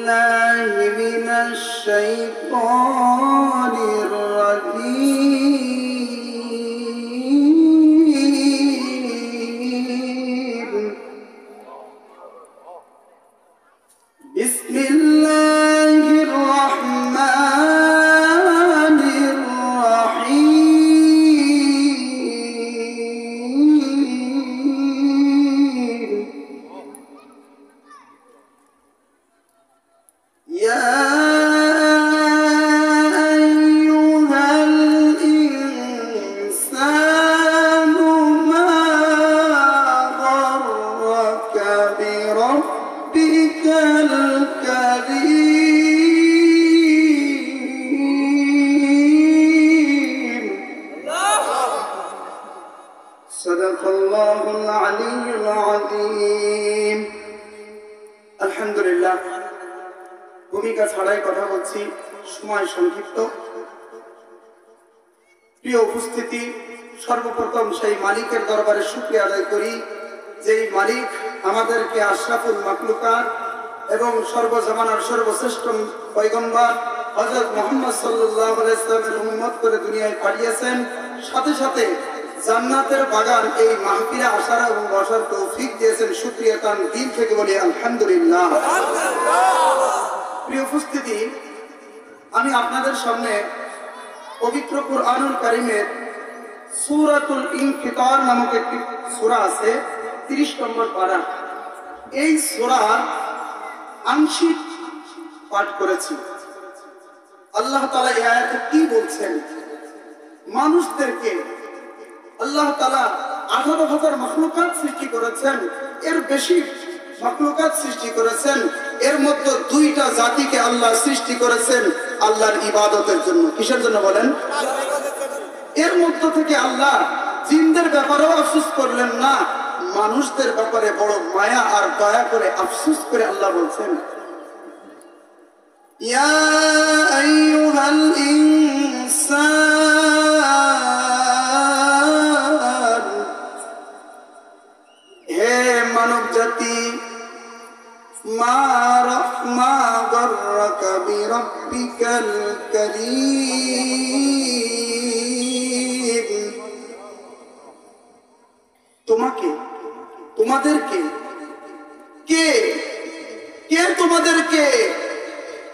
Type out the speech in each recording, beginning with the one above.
بالله من الشيطان الرجيم بسم الله الرحمن الرحيم يا أيها الإنسان ما غرك بربك الكريم صدق الله العلي العظيم الحمد لله ভূমিকা ছাড়াই কথা বলছি, সময় সংক্ষিপ্ত। প্রিয় উপস্থিতি, সর্বপ্রথম সেই মালিকের দরবারে শুকরিয়া আদায় করি, যেই মালিক আমাদেরকে আশরাফুল মাখলুকাত এবং সর্বজামানার সর্বশ্রেষ্ঠ পয়গম্বর হযরত মুহাম্মদ সাল্লাল্লাহু আলাইহি ওয়াসাল্লামের উম্মত করে দুনিয়ায় পাঠিয়েছেন। সাথে সাথে জান্নাতের বাগান এই মাহফিলে আসার এবং বসার তৌফিক দিয়েছেন। শুকরিয়া তার দিল থেকে বলি আলহামদুলিল্লাহ। প্রিয় উপস্থিতি, আমি আপনাদের সামনে পবিত্র কুরআনুল কারীমের সূরাতুল ইনফিতার নামক একটি সূরা আছে, 30 নম্বর পারা। এই সূরার আংশিক পাঠ করেছি। আল্লাহ তাআলা এই আয়াতে কি বলছেন? মানুষদেরকে আল্লাহ তাআলা 18,000 মাখলুকাত সৃষ্টি করেছেন, এর বেশি মাখলুকাত সৃষ্টি করেছেন। এর মধ্যে দুইটা জাতিকে আল্লাহ সৃষ্টি করেছেন আল্লাহর ইবাদতের জন্য। কিসের জন্য বলেন? এর মধ্য থেকে আল্লাহ জিনদের ব্যাপারেও আফসোস করলেন না, মানুষদের ব্যাপারে বড় মায়া আর দয়া করে আফসোস করে আল্লাহ বলছেন, ইয়া আইয়ুহাল ইনসান, হে মানব জাতি, মা গররাকা বিরাব্বিকাল কারীম, তোমাকে, তোমাদেরকে, কে কে তোমাদেরকে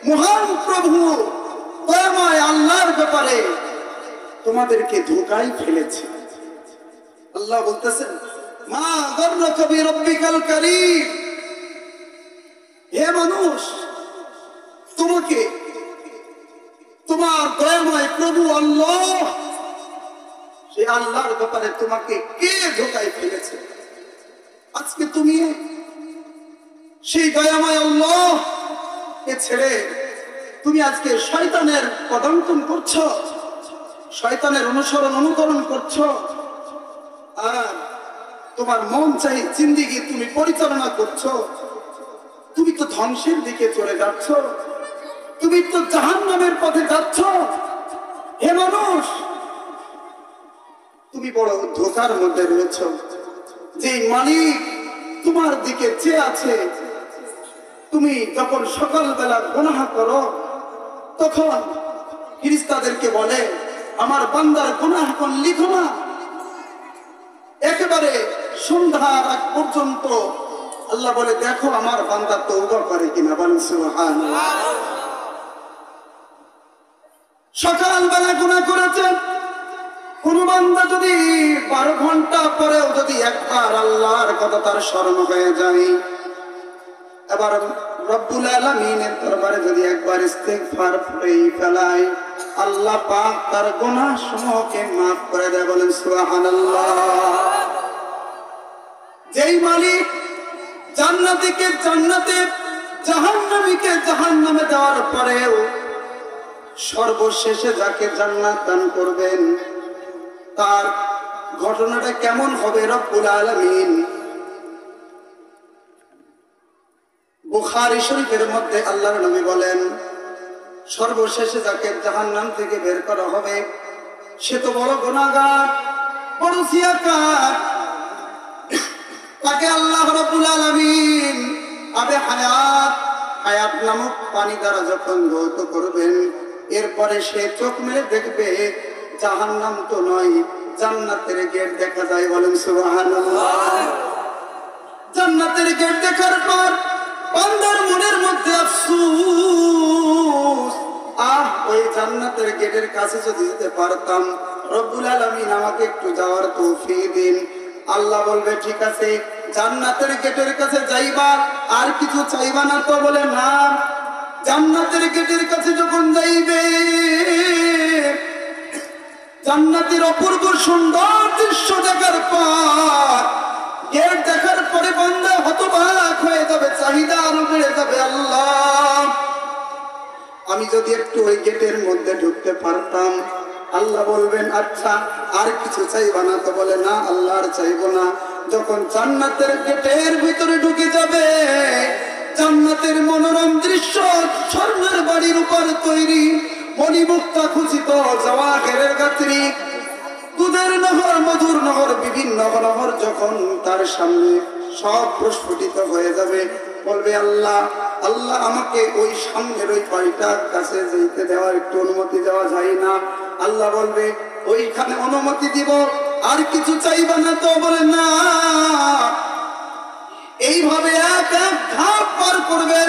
মহান প্রভু দয়াময় আল্লাহর ব্যাপারে তোমাদেরকে ধোঁকায় ফেলেছে। আল্লাহ বলতেছেন, মা গররাকা বিরাব্বিকাল কারীম, হে মানুষ, তোমাকে তোমার দয়াময় প্রভু আল্লাহ, সেই আল্লাহর ব্যাপারে তোমাকে কে ধোঁকায় ফেলেছে? আজকে তুমি সেই দয়াময় আল্লাহ কে ছেড়ে তুমি আজকে শয়তানের পদাঙ্কন করছো, শয়তানের অনুকরণ করছো, আর তোমার মন চাই জিন্দেগি তুমি পরিচালনা করছো। তুমি তো ধ্বংসের দিকে চলে যাচ্ছ, তুমি তো জাহান্নামের পথে যাচ্ছ। হে মানুষ, তুমি বড় ধোঁকার মধ্যে রয়েছ। যে মালিক তোমার দিকে চেয়ে আছে, তুমি যখন সকালবেলা গুনাহ করো তখন ফেরেশতাদেরকে বলে, আমার বান্দার গুনাহ কোন লিখো না। একেবারে সন্ধ্যার আগ পর্যন্ত আল্লাহ বলে, দেখো আমার বান্দা তওবা করে কিনা। বলেন সুবহানাল্লাহ। সকালবেলা গুনাহ করেছেন, কোন বান্দা যদি 12 ঘন্টা পরেও যদি একবার আল্লাহর কথা তার স্মরণ হয়ে যায়, এবার রব্বুল আলামিনের দরবারে যদি একবার ইস্তিগফার পড়ে ফেলায়, আল্লাহ পাক তার গুনাহ সমূহকে মাফ করে দেয়। বলেন সুবহানাল্লাহ। যেই মালিক জান্নাতীকে জান্নাতে, জাহান্নামীকে জাহান্নামে দেওয়ার পরেও সর্বশেষে যাকে জান্নাত দান করবেন, তার ঘটনাটা কেমন হবে রব্বুল আলামিন বুখারী শরীফের মধ্যে আল্লাহর নবী বলেন, সর্বশেষে যাকে জাহান্নাম থেকে বের করা হবে সে তো বড় গুনাহগার, বড় সিয়াকার। তাকে আল্লাহ রাব্বুল আলামিন আবে হায়াত নামক পানি দ্বারা যখন ধৌত করবেন, এরপরে সে চোখ মেলে দেখবে জাহান্নাম তো নয়, জান্নাতের গেট দেখা যায়। বলেন সুবহানাল্লাহ। জান্নাতের গেট দেখার পর বান্দার মনের মধ্যে আফসোস, ওই জান্নাতের গেটের কাছে যদি যেতে পারতাম, রব্বুল আলামিন আমাকে একটু যাওয়ার তৌফিক দিন। আল্লাহ বলবে ঠিক আছে, জান্নাতের গেটের কাছে যাইবা, আর কিছু চাইবা না তো? বলে না। জান্নাতের গেটের কাছে যখন যাইবে, জান্নাতের অপূর্ব সুন্দর দৃশ্য দেখার পর, গেট দেখার পরে বান্দা হতবাক হয়ে যাবে, চাহিদা আরো বেড়ে যাবে। আল্লাহ, আমি যদি একটু ওই গেটের মধ্যে ঢুকতে পারতাম। আল্লাহ বলবেন আচ্ছা, আর কিছু চাইবা না তো? বলে না, আল্লাহ আর চাইবো না। যখন জান্নাতের গেটের ভিতরে ঢুকে যাবে, জান্নাতের মনোরম দৃশ্য, স্বর্ণের বাড়ির উপর তৈরি, মণিমুক্তা খচিত জওয়াহেরের গাত্রী, দুধের নহর, মধুর নহর, বিভিন্ন নহর যখন তার সামনে সব প্রস্ফুটিত হয়ে যাবে, বলবে আল্লাহ, আল্লাহ আমাকে ওই সামনের ওই বাড়িটার কাছে যেতে দেওয়ার একটু অনুমতি দেওয়া যায় না? আল্লাহ বলবে ওইখানে অনুমতি দিব, আর কিছু চাইবা না তো? বলে না। এইভাবে এক এক ধাপ পার করবে,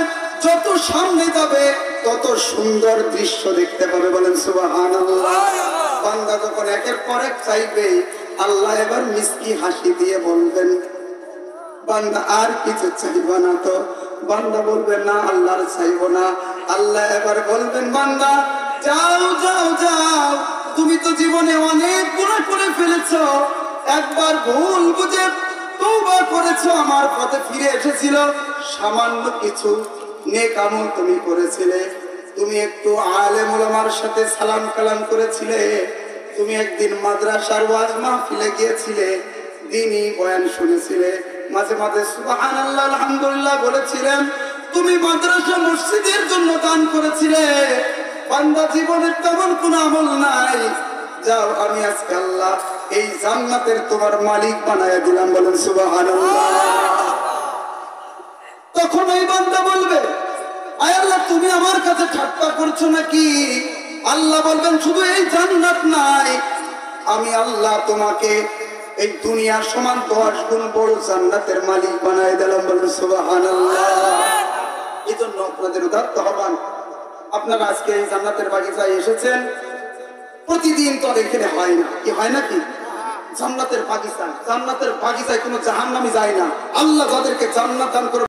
যত সামনে যাবে তত সুন্দর দৃশ্য দেখতে পাবে। বলেন সুবহানাল্লাহ। বান্দা যখন একের পর এক চাইবে, আল্লাহ এবার মিষ্টি হাসি দিয়ে বলবেন বান্দা আর কিছু চাইবা না তো? বান্দা বলবে না, আল্লাহর চাইবো না। আল্লাহ এবার বলবেন বান্দা যাও যাও যাও, তুমি তো জীবনে অনেক গুনাহ করে ফেলেছো, একবার ভুল বুঝে তওবা করেছো, আমার পথে ফিরে এসেছিল, সামান্য কিছু নেক আমল তুমি করেছিলে, তুমি একটু আলেম ওলামার সাথে সালাম কালাম করেছিলে, তুমি একদিন মাদ্রাসার ওয়াজ মাহফিলে গিয়েছিলে, দ্বীনি বয়ান শুনেছিলে, মাঝে মাঝে সুবহানাল্লাহ আলহামদুলিল্লাহ বলেছিলেন, তুমি মাদ্রাসা মসজিদের জন্য দান করেছিলে। বান্দা জীবনের তেমন কোনো আমল নাই, যাও আমি আজকে আল্লাহ এই জান্নাতের তোমার মালিক বানায়া দিলাম। বলেন সুবহানাল্লাহ। তখন এই বান্দা বলবে আয় আল্লাহ, তুমি আমার কাছে ঠাট্টা করছো নাকি? আল্লাহ বলবেন শুধু এই জান্নাত নাই, আমি আল্লাহ তোমাকে এই দুনিয়ার সমান 10 গুণ বড় জান্নাতের মালিক বানায় দিলাম। বলেন সুবহানাল্লাহ। এই জন্য আপনাদের উদাত্ত আহ্বান, আপনারা আজকে এই জান্নাতের বাগিচায় এসেছেন, প্রতিদিন তো এখানে হয় না, কি হয় নাকি? জান্নাতের বাগিচায় কোনো জাহান্নামী যায় না। আল্লাহ যাদেরকে জান্নাত দান করে